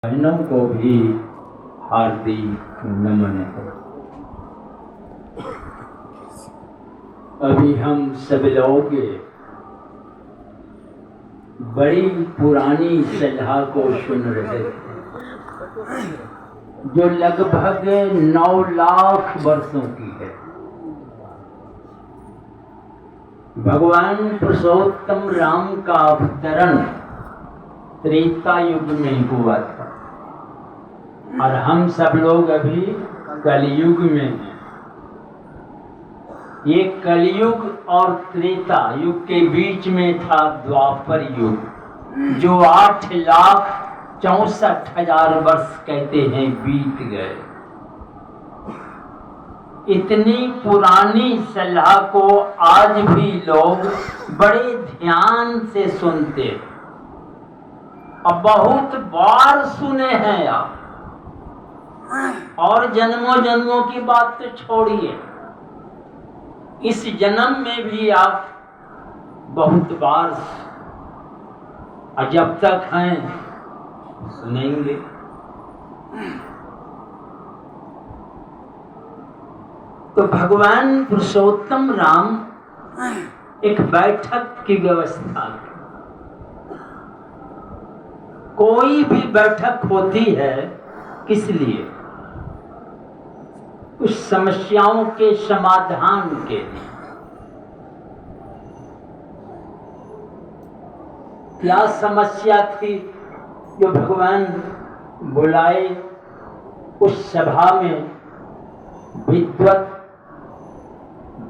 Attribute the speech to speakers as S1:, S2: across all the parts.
S1: बहनों को भी हार्दिक नमन है। अभी हम सब लोग बड़ी पुरानी सलाह को सुन रहे थे जो लगभग 9 लाख वर्षों की है। भगवान पुरुषोत्तम राम का अवतरण त्रेता युग में हुआ था और हम सब लोग अभी कलयुग में हैं। ये कलयुग और त्रेता युग के बीच में था द्वापर युग, जो 8,64,000 वर्ष कहते हैं बीत गए। इतनी पुरानी सलाह को आज भी लोग बड़े ध्यान से सुनते हैं और बहुत बार सुने हैं आप। और जन्मों जन्मों की बात तो छोड़िए, इस जन्म में भी आप बहुत बार और जब तक हैं सुनेंगे। तो भगवान पुरुषोत्तम राम एक बैठक की व्यवस्था की। कोई भी बैठक होती है किस लिए? कुछ समस्याओं के समाधान के लिए। क्या समस्या थी जो भगवान बुलाए? उस सभा में विद्वत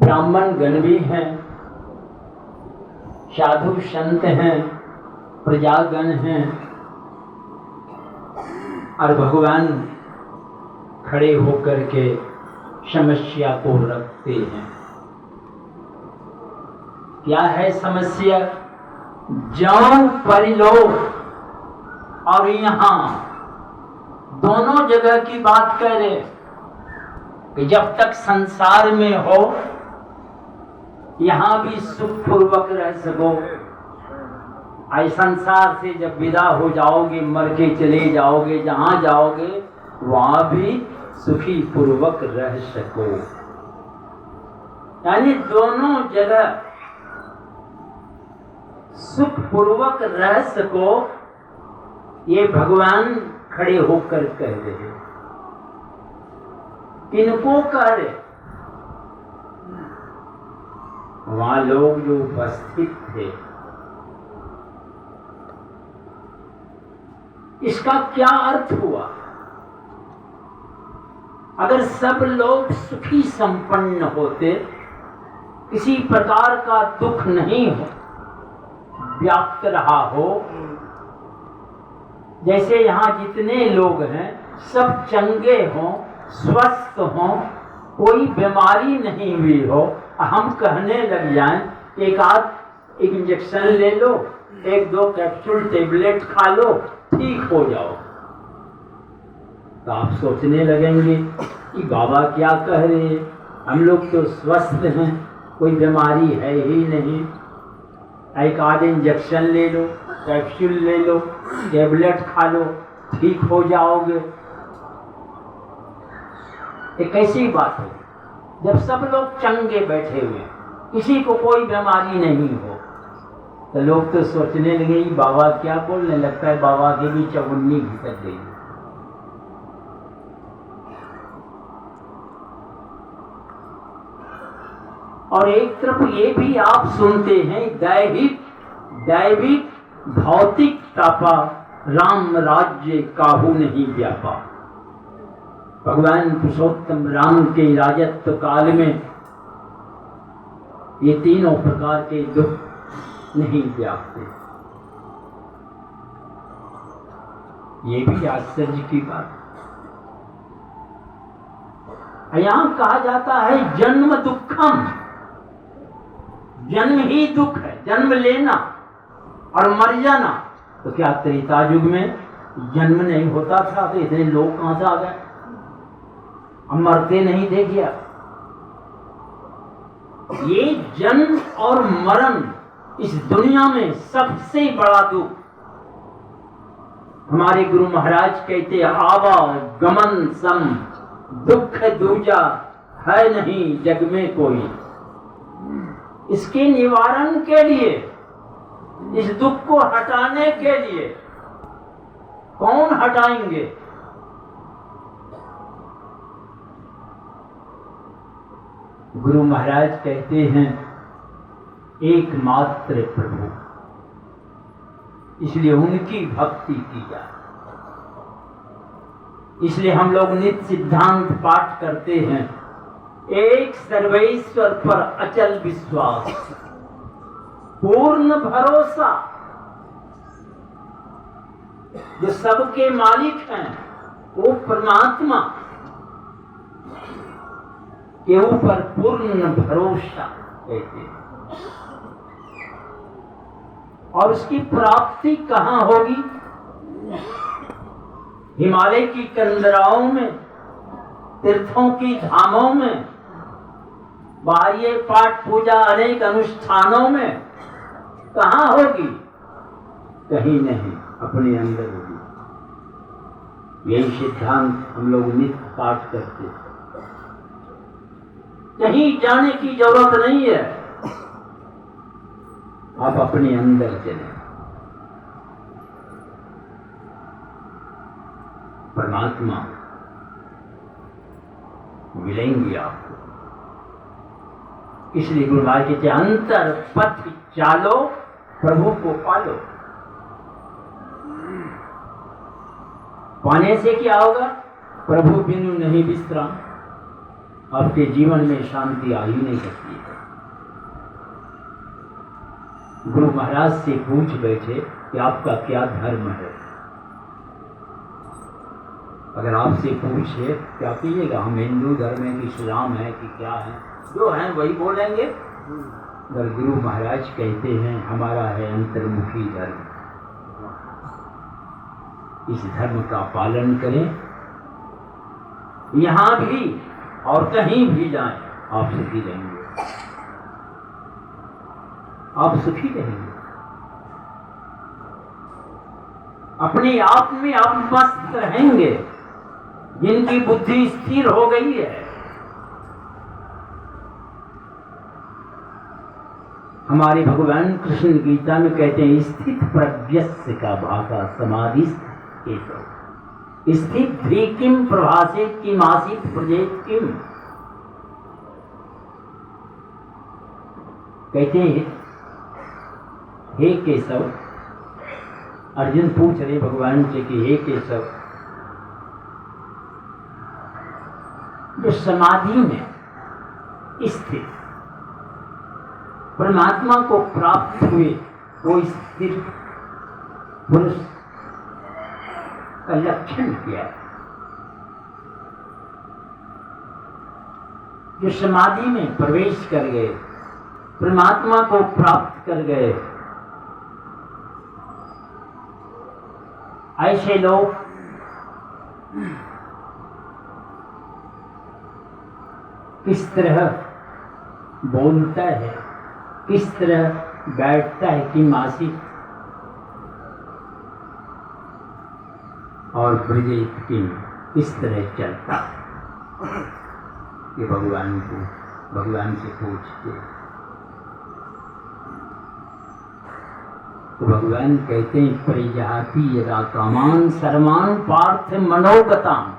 S1: ब्राह्मण गण भी हैं, साधु संत हैं, प्रजागण हैं और भगवान खड़े होकर के समस्या को रखते हैं। क्या है समस्या? जौन परिलोक और यहाँ दोनों जगह की बात कर रहे कि जब तक संसार में हो यहाँ भी सुख पूर्वक रह सको, आई संसार से जब विदा हो जाओगे, मर के चले जाओगे, जहां जाओगे वहां भी सुखी पूर्वक रह सको। यानी दोनों जगह सुख पूर्वक रह सको, ये भगवान खड़े होकर कह रहे हैं। किनको कह रहे? वहां लोग जो उपस्थित थे। इसका क्या अर्थ हुआ? अगर सब लोग सुखी संपन्न होते, किसी प्रकार का दुख नहीं हो व्याप्त रहा हो, जैसे यहाँ जितने लोग हैं सब चंगे हों, स्वस्थ हों, कोई बीमारी नहीं हुई हो, हम कहने लग जाएं एक इंजेक्शन ले लो, 1-2 कैप्सूल टेबलेट खा लो, ठीक हो जाओ, तो आप सोचने लगेंगे कि बाबा क्या कह रहे हैं, हम लोग तो स्वस्थ हैं, कोई बीमारी है ही नहीं, एक आध इंजेक्शन ले लो, कैप्सूल ले लो, टेबलेट खा लो, ठीक हो जाओगे। ये कैसी बात है? जब सब लोग चंगे बैठे हुए, किसी को कोई बीमारी नहीं हो, तो लोग तो सोचने लगे बाबा क्या बोलने, लगता है बाबा की भी चौगुन्नी घिसक गई। और एक तरफ ये भी आप सुनते हैं दैविक भौतिक तापा राम राज्य काहू नहीं व्यापा। भगवान पुरुषोत्तम राम के राजत्व काल में ये तीनों प्रकार के दुख नहीं व्यापते। ये भी आश्चर्य की बात। यहाँ कहा जाता है जन्म दुखम, जन्म ही दुख है, जन्म लेना और मर जाना। तो क्या त्रेता युग में जन्म नहीं होता था तो इतने लोग कहां से आ गए? हम मरते नहीं थे क्या? ये जन्म और मरण इस दुनिया में सबसे बड़ा दुख हमारे गुरु महाराज कहते आवा गमन सम दुख दूजा है नहीं जग में कोई। इसके निवारण के लिए, इस दुख को हटाने के लिए कौन हटाएंगे? गुरु महाराज कहते हैं एकमात्र प्रभु, इसलिए उनकी भक्ति की जाए। इसलिए हम लोग नित्य सिद्धांत पाठ करते हैं, एक सर्वेश्वर पर अचल विश्वास, पूर्ण भरोसा। जो सबके मालिक हैं वो परमात्मा के ऊपर पूर्ण भरोसा कहते हैं। और उसकी प्राप्ति कहाँ होगी? हिमालय की कंदराओं में, तीर्थों की धामों में, बाह्य पाठ पूजा अनेक अनुष्ठानों में कहाँ होगी? कहीं नहीं, अपने अंदर होगी। यही सिद्धांत हम लोग नित्य पाठ करते हैं। कहीं जाने की जरूरत नहीं है, आप अपने अंदर चलें। परमात्मा मिलेंगे आपको। इसलिए गुरु महाराज कहते अंतर पथ चालो, प्रभु को पालो। पाने से क्या होगा? प्रभु बिनु नहीं विश्राम। आपके जीवन में शांति आ ही नहीं सकती है। गुरु महाराज से पूछ बैठे कि आपका क्या धर्म है। अगर आपसे पूछे क्या कीजिएगा? हम हिंदू धर्म है कि इस्लाम है कि क्या है? जो है वही बोलेंगे। अगर गुरु महाराज कहते हैं हमारा है अंतर्मुखी धर्म, इस धर्म का पालन करें, यहां भी और कहीं भी जाएं, आप सुखी रहेंगे। आप सुखी रहेंगे। अपने आप में आप मस्त रहेंगे। जिनकी बुद्धि स्थिर हो गई है, हमारे भगवान कृष्ण गीता में कहते हैं स्थित प्रज्ञस्य का भाषा समाधि स्थित भी किम प्रभासित किम आसित प्रजेत किम। कहते हैं हे केशव, अर्जुन पूछ रहे भगवान से कि हे केशव, जो समाधि में स्थित परमात्मा को प्राप्त हुए वो स्थिर पुरुष का लक्षण क्या है? जो समाधि में प्रवेश कर गए, परमात्मा को प्राप्त कर गए, ऐसे लोग किस तरह बोलता है, किस तरह बैठता है कि मासी और ब्रजेत की किस तरह चलता है, ये भगवान से पूछते। तो भगवान कहते हैं परिजाति यदा कामान सर्वान पार्थ मनोगताम।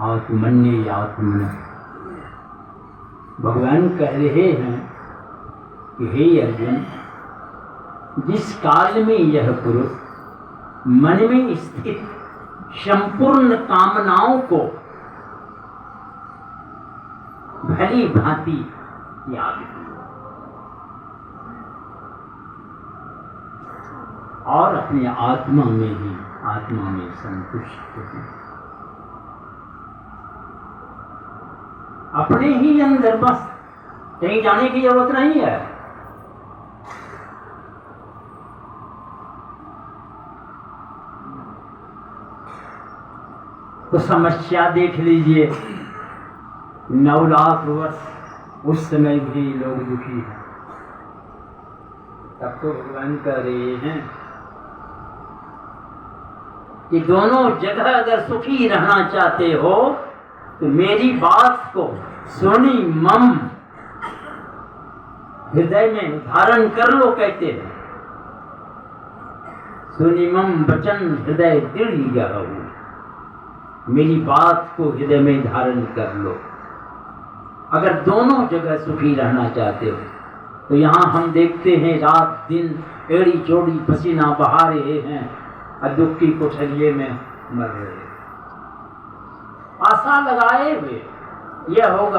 S1: आत्मन्य आत्मन, भगवान कह रहे हैं कि हे अर्जुन, जिस काल में यह पुरुष मन में स्थित संपूर्ण कामनाओं को भली भांति याद और अपनी आत्मा में संतुष्ट है, अपने ही अंदर बस, कहीं जाने की जरूरत नहीं है। तो समस्या देख लीजिए, 9 लाख वर्ष उस समय भी लोग दुखी हैं। तब तो भगवान कह रहे हैं कि दोनों जगह अगर सुखी रहना चाहते हो तो मेरी बात को सुनी मम हृदय में धारण कर लो, कहते हैं। सुनी मम वचन हृदय दृढ़ गहु, मेरी बात को हृदय में धारण कर लो। अगर दोनों जगह सुखी रहना चाहते हो तो यहाँ हम देखते हैं रात दिन एड़ी चोड़ी पसीना बहा रहे हैं और दुख की कोठरिये में मर रहे हैं, आशा लगाए हुए यह होगा